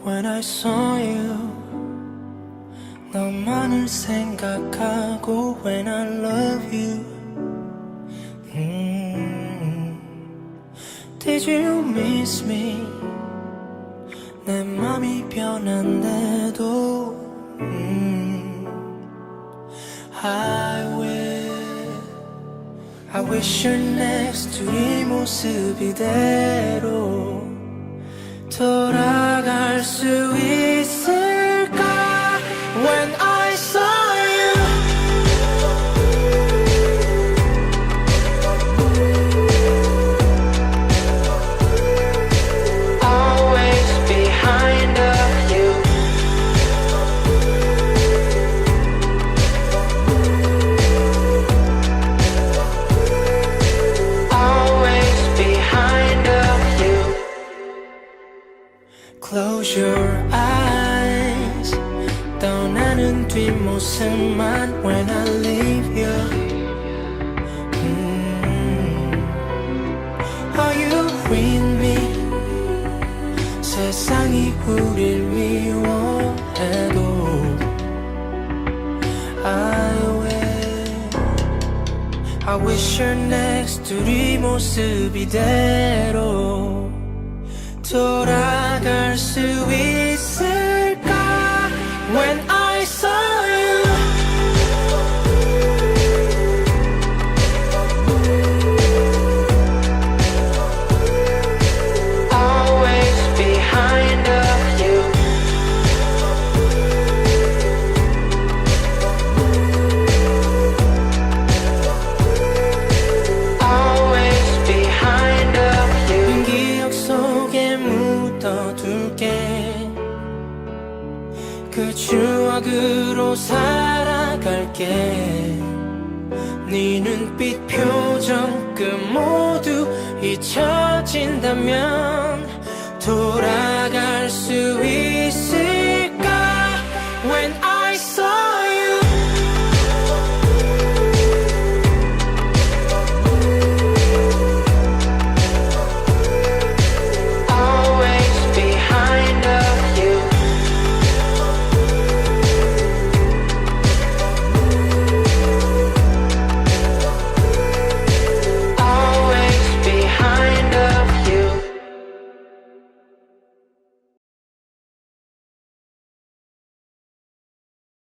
when I saw you 너만을 생각하고 when I love you Did you miss me 내 맘이 변한데도 I wish you're next to 이 모습 이대로 돌아갈 수 있을까 When I saw you Always behind of you Always behind of you Close your eyes 떠나는 뒷모습만 when I leave you Are you with me 세상이 우릴 미워해도 I wish you're next to 네 모습 이대로 돌아갈 수 있을까 When I saw you Always behind of you Always behind of you 기억 속에 묻어둘게 그 추억으로 살아갈게 네 눈빛 표정 그 모두 잊혀진다면 돌아갈 수 있을